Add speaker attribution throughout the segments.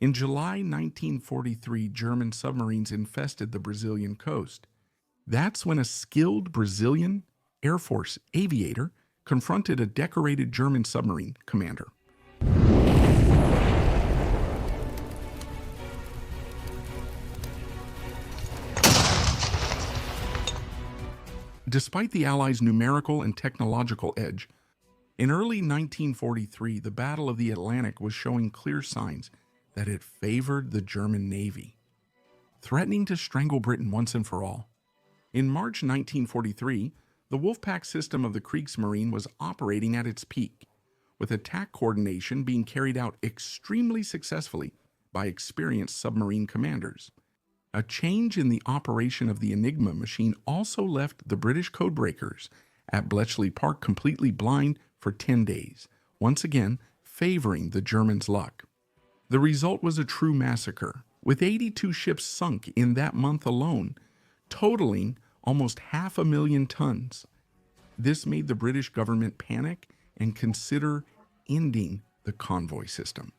Speaker 1: In July 1943, German submarines infested the Brazilian coast. That's when a skilled Brazilian Air Force aviator confronted a decorated German submarine commander. Despite the Allies' numerical and technological edge, in early 1943, the Battle of the Atlantic was showing clear signs that it favored the German Navy, threatening to strangle Britain once and for all. In March 1943, the Wolfpack system of the Kriegsmarine was operating at its peak, with attack coordination being carried out extremely successfully by experienced submarine commanders. A change in the operation of the Enigma machine also left the British codebreakers at Bletchley Park completely blind for 10 days, once again favoring the Germans' luck. The result was a true massacre, with 82 ships sunk in that month alone, totaling almost 500,000 tons. This made the British government panic and consider ending the convoy system.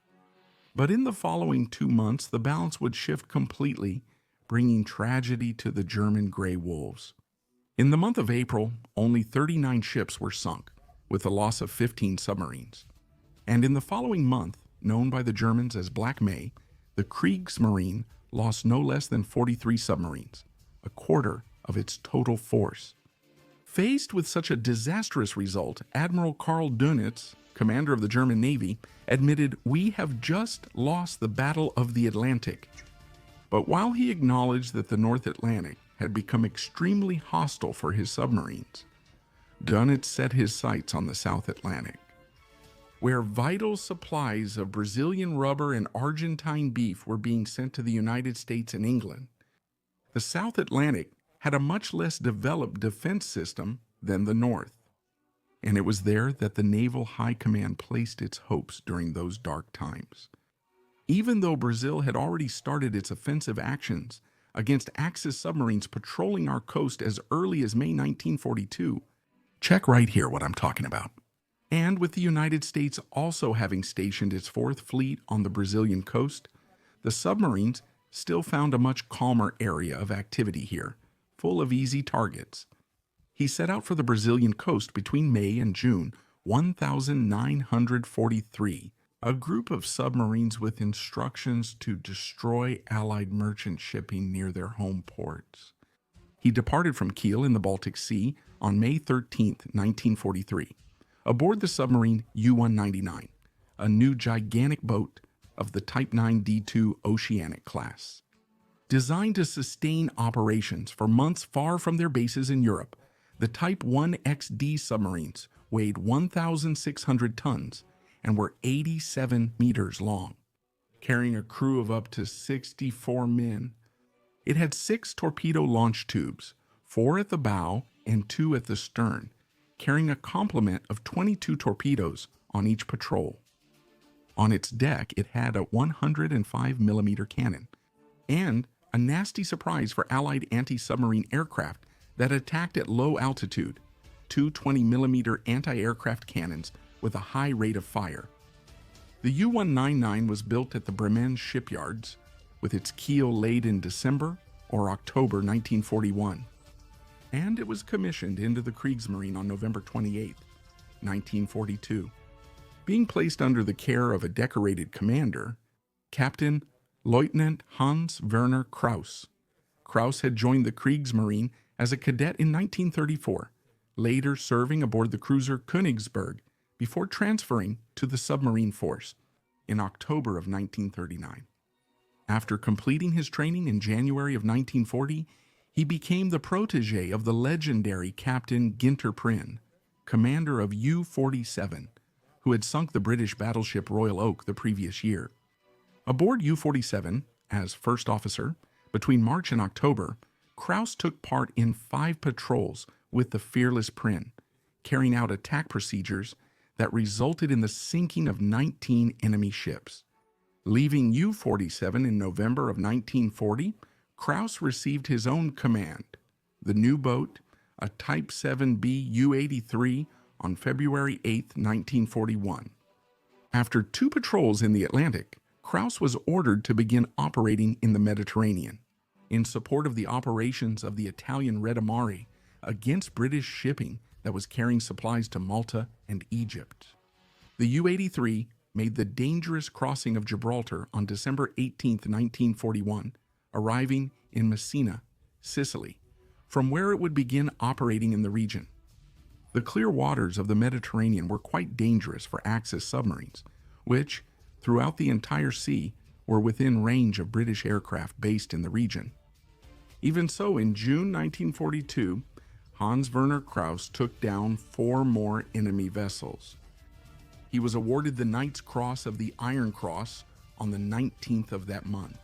Speaker 1: But in the following 2 months, the balance would shift completely, bringing tragedy to the German Grey Wolves. In the month of April, only 39 ships were sunk, with the loss of 15 submarines. And in the following month, known by the Germans as Black May, the Kriegsmarine lost no less than 43 submarines, a quarter of its total force. Faced with such a disastrous result, Admiral Karl Dönitz, commander of the German Navy, admitted, "We have just lost the Battle of the Atlantic." But while he acknowledged that the North Atlantic had become extremely hostile for his submarines, Dönitz set his sights on the South Atlantic, where vital supplies of Brazilian rubber and Argentine beef were being sent to the United States and England. The South Atlantic had a much less developed defense system than the North, and it was there that the Naval High Command placed its hopes during those dark times. Even though Brazil had already started its offensive actions against Axis submarines patrolling our coast as early as May 1942, check right here what I'm talking about. And with the United States also having stationed its 4th Fleet on the Brazilian coast, the submarines still found a much calmer area of activity here, full of easy targets. He set out for the Brazilian coast between May and June 1943, a group of submarines with instructions to destroy Allied merchant shipping near their home ports. He departed from Kiel in the Baltic Sea on May 13, 1943, aboard the submarine U-199, a new gigantic boat of the Type 9D2 Oceanic class. Designed to sustain operations for months far from their bases in Europe, the Type 1XD submarines weighed 1,600 tons and were 87 meters long, carrying a crew of up to 64 men. It had 6 torpedo launch tubes, 4 at the bow and 2 at the stern, carrying a complement of 22 torpedoes on each patrol. On its deck, it had a 105mm cannon, and a nasty surprise for Allied anti-submarine aircraft that attacked at low altitude, 2 20mm anti-aircraft cannons with a high rate of fire. The U-199 was built at the Bremen shipyards, with its keel laid in December or October 1941, and it was commissioned into the Kriegsmarine on November 28, 1942. Being placed under the care of a decorated commander, Captain Lieutenant Hans Werner Kraus. Kraus had joined the Kriegsmarine as a cadet in 1934, later serving aboard the cruiser Königsberg before transferring to the submarine force in October of 1939. After completing his training in January of 1940, he became the protege of the legendary Captain Ginter Prynne, commander of U-47, who had sunk the British battleship Royal Oak the previous year. Aboard U-47, as first officer, between March and October, Kraus took part in 5 patrols with the fearless Prynne, carrying out attack procedures that resulted in the sinking of 19 enemy ships. Leaving U-47 in November of 1940, Kraus received his own command, the new boat, a Type 7B U-83, on February 8, 1941. After 2 patrols in the Atlantic, Kraus was ordered to begin operating in the Mediterranean in support of the operations of the Italian Red Mare against British shipping that was carrying supplies to Malta and Egypt. The U-83 made the dangerous crossing of Gibraltar on December 18, 1941, arriving in Messina, Sicily, from where it would begin operating in the region. The clear waters of the Mediterranean were quite dangerous for Axis submarines, which, throughout the entire sea, were within range of British aircraft based in the region. Even so, in June 1942, Hans Werner Kraus took down 4 more enemy vessels. He was awarded the Knight's Cross of the Iron Cross on the 19th of that month.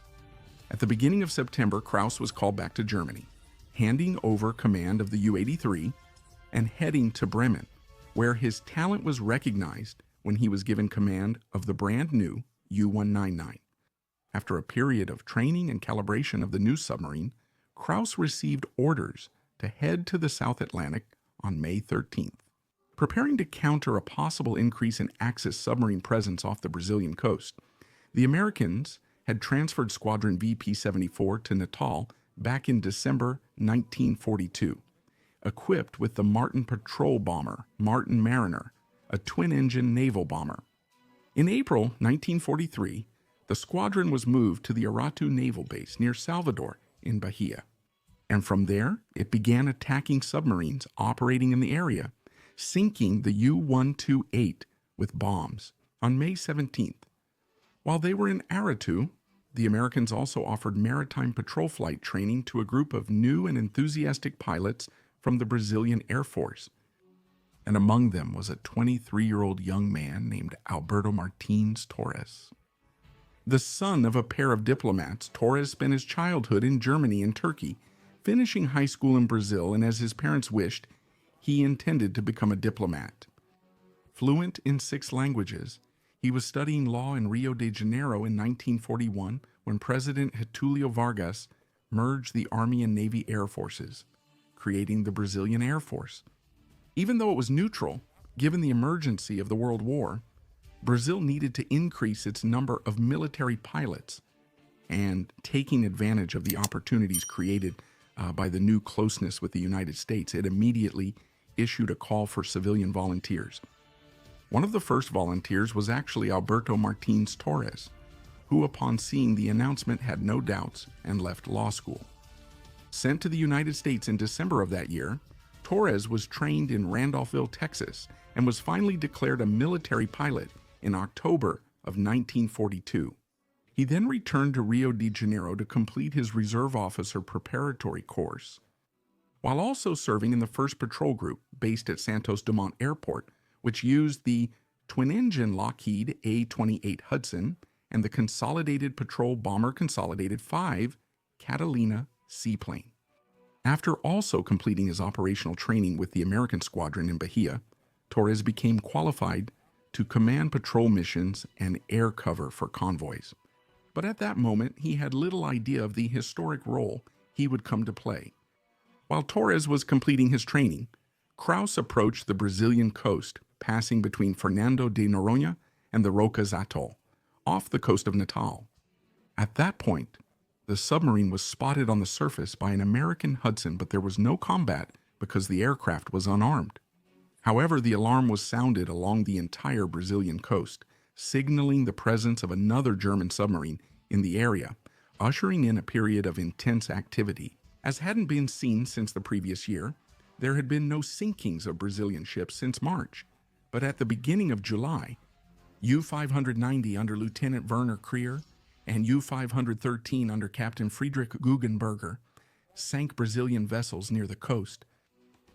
Speaker 1: At the beginning of September, Kraus was called back to Germany, handing over command of the U-83 and heading to Bremen, where his talent was recognized when he was given command of the brand new U-199. After a period of training and calibration of the new submarine, Kraus received orders to head to the South Atlantic on May 13th. Preparing to counter a possible increase in Axis submarine presence off the Brazilian coast, the Americans had transferred Squadron VP-74 to Natal back in December 1942, equipped with the Martin patrol bomber Martin Mariner, a twin-engine naval bomber. In April 1943, the squadron was moved to the Aratu Naval Base near Salvador in Bahia, and from there it began attacking submarines operating in the area, sinking the U-128 with bombs on May 17th. While they were in Aratu, the Americans also offered maritime patrol flight training to a group of new and enthusiastic pilots from the Brazilian Air Force, and among them was a 23-year-old young man named Alberto Martins Torres. The son of a pair of diplomats, Torres spent his childhood in Germany and Turkey, finishing high school in Brazil, and as his parents wished, he intended to become a diplomat. Fluent in 6 languages, he was studying law in Rio de Janeiro in 1941 when President Getulio Vargas merged the Army and Navy Air Forces, creating the Brazilian Air Force. Even though it was neutral, given the emergency of the World War, Brazil needed to increase its number of military pilots, and taking advantage of the opportunities created by the new closeness with the United States, it immediately issued a call for civilian volunteers. One of the first volunteers was actually Alberto Martins Torres, who upon seeing the announcement had no doubts and left law school. Sent to the United States in December of that year, Torres was trained in Randolphville, Texas, and was finally declared a military pilot in October of 1942. He then returned to Rio de Janeiro to complete his reserve officer preparatory course, while also serving in the 1st Patrol Group based at Santos Dumont Airport, which used the twin-engine Lockheed A-28 Hudson and the Consolidated Patrol Bomber Consolidated 5 Catalina seaplane. After also completing his operational training with the American squadron in Bahia, Torres became qualified to command patrol missions and air cover for convoys. But at that moment, he had little idea of the historic role he would come to play. While Torres was completing his training, Kraus approached the Brazilian coast, passing between Fernando de Noronha and the Rocas Atoll, off the coast of Natal. At that point, the submarine was spotted on the surface by an American Hudson, but there was no combat because the aircraft was unarmed. However, the alarm was sounded along the entire Brazilian coast, signaling the presence of another German submarine in the area, ushering in a period of intense activity. As hadn't been seen since the previous year, there had been no sinkings of Brazilian ships since March, but at the beginning of July, U-590 under Lieutenant Werner Krier and U-513 under Captain Friedrich Guggenberger sank Brazilian vessels near the coast,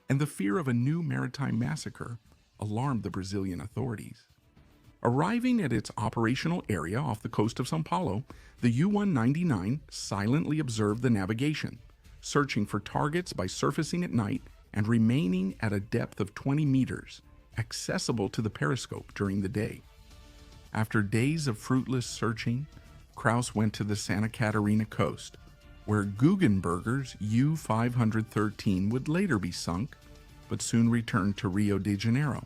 Speaker 1: and the fear of a new maritime massacre alarmed the Brazilian authorities. Arriving at its operational area off the coast of São Paulo, the U-199 silently observed the navigation, searching for targets by surfacing at night and remaining at a depth of 20 meters, accessible to the periscope during the day. After days of fruitless searching, Kraus went to the Santa Catarina coast, where Guggenberger's U-513 would later be sunk, but soon returned to Rio de Janeiro.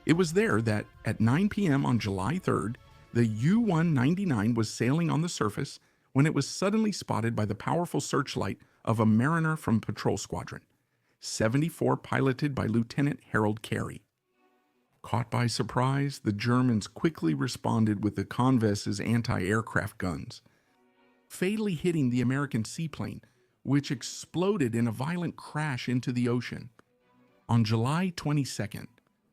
Speaker 1: It was there that, at 9 p.m. on July 3rd, The U-199 was sailing on the surface when it was suddenly spotted by the powerful searchlight of a mariner from Patrol Squadron 74, piloted by Lieutenant Harold Carey. Caught by surprise, the Germans quickly responded with the Convess's anti-aircraft guns, fatally hitting the American seaplane, which exploded in a violent crash into the ocean. On July 22nd,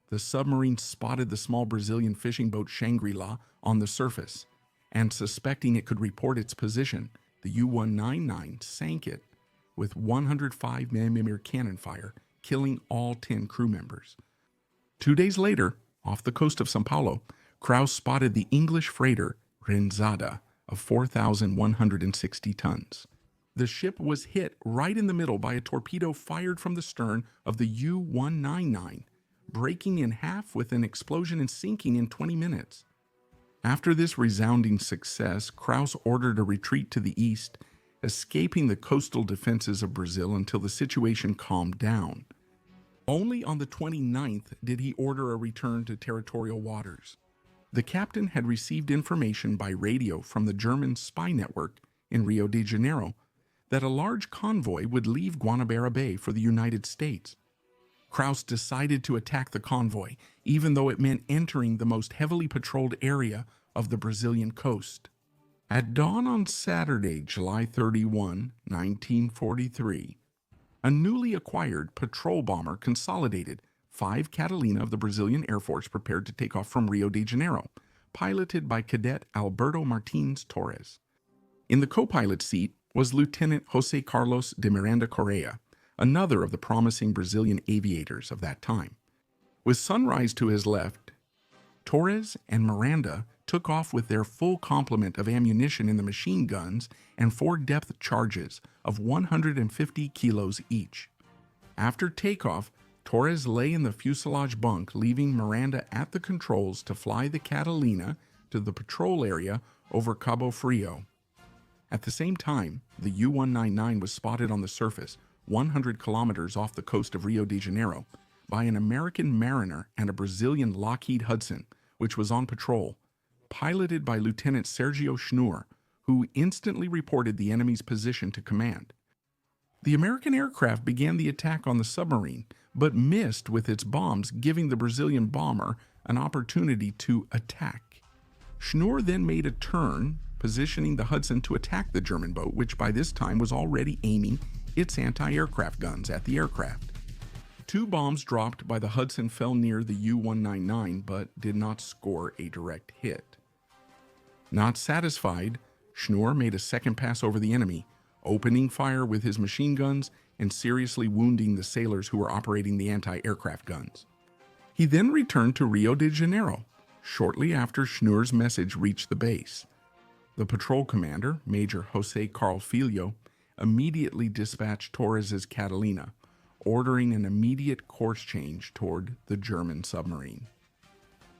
Speaker 1: the submarine spotted the small Brazilian fishing boat Shangri-La on the surface, and suspecting it could report its position, the U-199 sank it with 105mm cannon fire, killing all 10 crew members. 2 days later, off the coast of São Paulo, Kraus spotted the English freighter Renzada of 4,160 tons. The ship was hit right in the middle by a torpedo fired from the stern of the U-199, breaking in half with an explosion and sinking in 20 minutes. After this resounding success, Kraus ordered a retreat to the east, escaping the coastal defenses of Brazil until the situation calmed down. Only on the 29th did he order a return to territorial waters. The captain had received information by radio from the German spy network in Rio de Janeiro that a large convoy would leave Guanabara Bay for the United States. Kraus decided to attack the convoy, even though it meant entering the most heavily patrolled area of the Brazilian coast. At dawn on Saturday, July 31, 1943, a newly acquired patrol bomber Consolidated 5 Catalina of the Brazilian Air Force prepared to take off from Rio de Janeiro, piloted by Cadet Alberto Martins Torres. In the co-pilot seat was Lieutenant José Carlos de Miranda Correa, another of the promising Brazilian aviators of that time. With sunrise to his left, Torres and Miranda took off with their full complement of ammunition in the machine guns and 4 depth charges of 150 kilos each. After takeoff, Torres lay in the fuselage bunk, leaving Miranda at the controls to fly the Catalina to the patrol area over Cabo Frio. At the same time, the U-199 was spotted on the surface, 100 kilometers off the coast of Rio de Janeiro, by an American mariner and a Brazilian Lockheed Hudson, which was on patrol, piloted by Lieutenant Sergio Schnur, who instantly reported the enemy's position to command. The American aircraft began the attack on the submarine, but missed with its bombs, giving the Brazilian bomber an opportunity to attack. Schnur then made a turn, positioning the Hudson to attack the German boat, which by this time was already aiming its anti-aircraft guns at the aircraft. 2 bombs dropped by the Hudson fell near the U-199, but did not score a direct hit. Not satisfied, Schnur made a second pass over the enemy, opening fire with his machine guns and seriously wounding the sailors who were operating the anti-aircraft guns. He then returned to Rio de Janeiro, shortly after Schnur's message reached the base. The patrol commander, Major José Carl Filho, immediately dispatched Torres's Catalina, ordering an immediate course change toward the German submarine.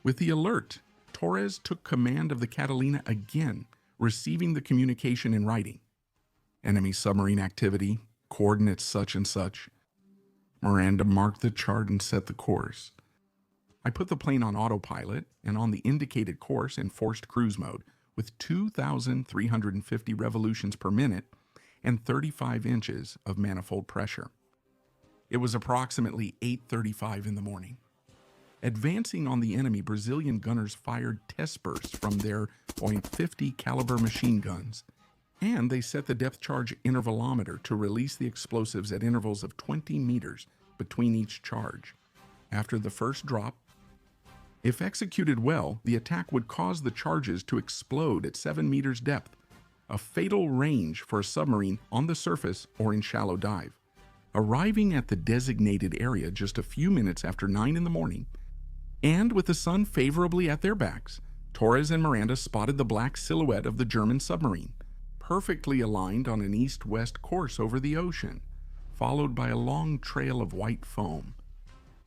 Speaker 1: With the alert, Torres took command of the Catalina again, receiving the communication in writing. Enemy submarine activity, coordinates such and such. Miranda marked the chart and set the course. I put the plane on autopilot and on the indicated course in forced cruise mode with 2,350 revolutions per minute and 35 inches of manifold pressure. It was approximately 8:35 in the morning. Advancing on the enemy, Brazilian gunners fired test bursts from their .50 caliber machine guns, and they set the depth charge intervalometer to release the explosives at intervals of 20 meters between each charge. After the first drop, if executed well, the attack would cause the charges to explode at 7 meters depth, a fatal range for a submarine on the surface or in shallow dive. Arriving at the designated area just a few minutes after 9 in the morning, and with the sun favorably at their backs, Torres and Miranda spotted the black silhouette of the German submarine, perfectly aligned on an east-west course over the ocean, followed by a long trail of white foam.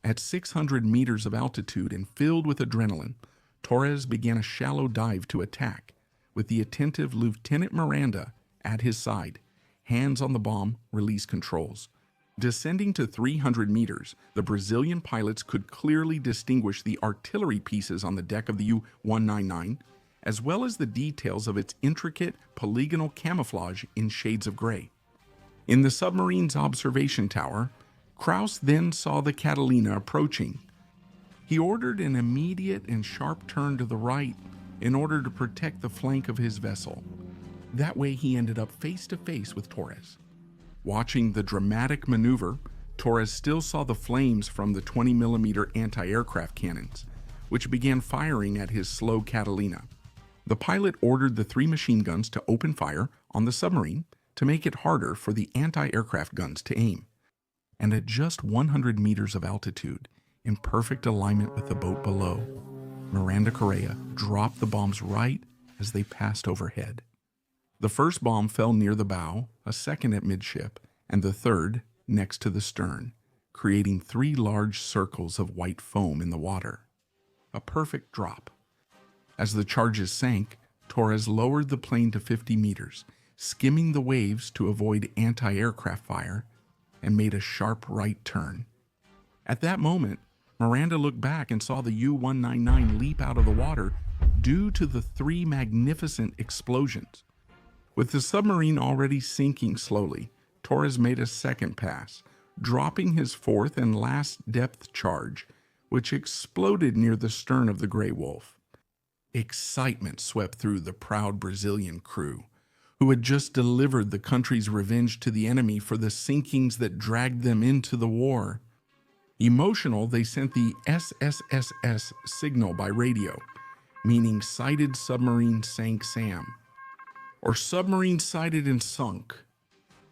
Speaker 1: At 600 meters of altitude and filled with adrenaline, Torres began a shallow dive to attack, with the attentive Lieutenant Miranda at his side, hands on the bomb release controls. Descending to 300 meters, the Brazilian pilots could clearly distinguish the artillery pieces on the deck of the U-199 as well as the details of its intricate polygonal camouflage in shades of gray. In the submarine's observation tower, Kraus then saw the Catalina approaching. He ordered an immediate and sharp turn to the right in order to protect the flank of his vessel. That way he ended up face to face with Torres. Watching the dramatic maneuver, Torres still saw the flames from the 20mm anti-aircraft cannons, which began firing at his slow Catalina. The pilot ordered the 3 machine guns to open fire on the submarine to make it harder for the anti-aircraft guns to aim. And at just 100 meters of altitude, in perfect alignment with the boat below, Miranda Correa dropped the bombs right as they passed overhead. The first bomb fell near the bow, a second at midship, and the third next to the stern, creating 3 large circles of white foam in the water. A perfect drop. As the charges sank, Torres lowered the plane to 50 meters, skimming the waves to avoid anti-aircraft fire, and made a sharp right turn. At that moment, Miranda looked back and saw the U-199 leap out of the water due to the 3 magnificent explosions. With the submarine already sinking slowly, Torres made a second pass, dropping his 4th and last depth charge, which exploded near the stern of the Grey Wolf. Excitement swept through the proud Brazilian crew, who had just delivered the country's revenge to the enemy for the sinkings that dragged them into the war. Emotional, they sent the SSSS signal by radio, meaning sighted submarine sank Sam, or submarine sighted and sunk.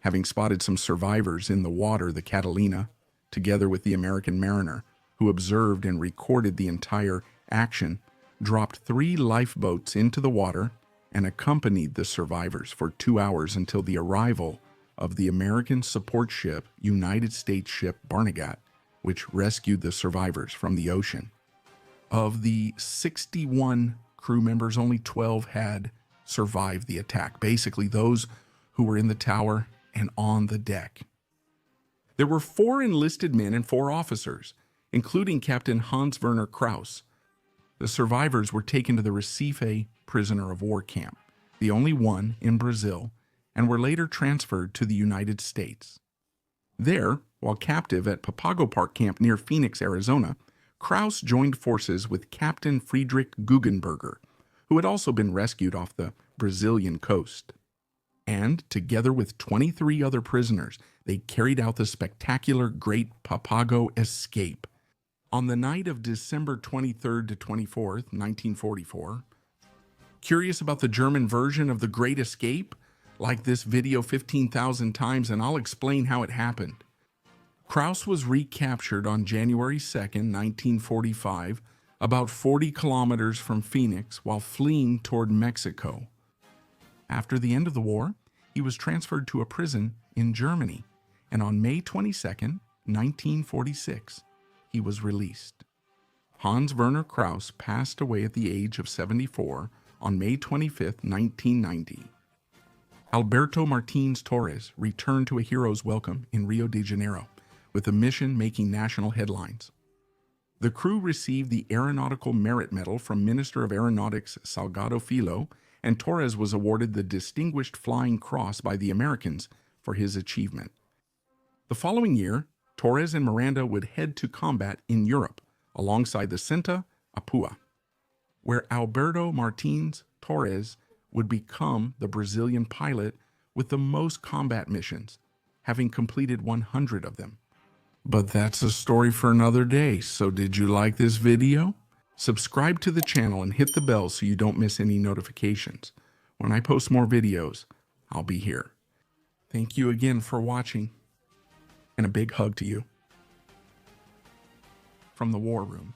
Speaker 1: Having spotted some survivors in the water, the Catalina, together with the American mariner, who observed and recorded the entire action, dropped 3 lifeboats into the water and accompanied the survivors for 2 hours until the arrival of the American support ship, United States ship Barnegat, which rescued the survivors from the ocean. Of the 61 crew members, only 12 had survived the attack, basically those who were in the tower and on the deck. There were 4 enlisted men and 4 officers, including Captain Hans-Werner Kraus. The survivors were taken to the Recife prisoner of war camp, the only one in Brazil, and were later transferred to the United States. There, while captive at Papago Park Camp near Phoenix, Arizona, Kraus joined forces with Captain Friedrich Guggenberger, who had also been rescued off the Brazilian coast. And, together with 23 other prisoners, they carried out the spectacular Great Papago Escape. On the night of December 23rd to 24th, 1944, curious about the German version of the Great Escape? Like this video 15,000 times and I'll explain how it happened. Kraus was recaptured on January 2nd, 1945, about 40 kilometers from Phoenix while fleeing toward Mexico. After the end of the war, he was transferred to a prison in Germany, and on May 22nd, 1946, he was released. Hans Werner Kraus passed away at the age of 74 on May 25, 1990. Alberto Martins Torres returned to a hero's welcome in Rio de Janeiro, with the mission making national headlines. The crew received the Aeronautical Merit Medal from Minister of Aeronautics Salgado Filho, and Torres was awarded the Distinguished Flying Cross by the Americans for his achievement. The following year, Torres and Miranda would head to combat in Europe, alongside the Santa Apua, where Alberto Martins Torres would become the Brazilian pilot with the most combat missions, having completed 100 of them. But that's a story for another day, so did you like this video? Subscribe to the channel and hit the bell so you don't miss any notifications. When I post more videos, I'll be here. Thank you again for watching, and a big hug to you from the War Room.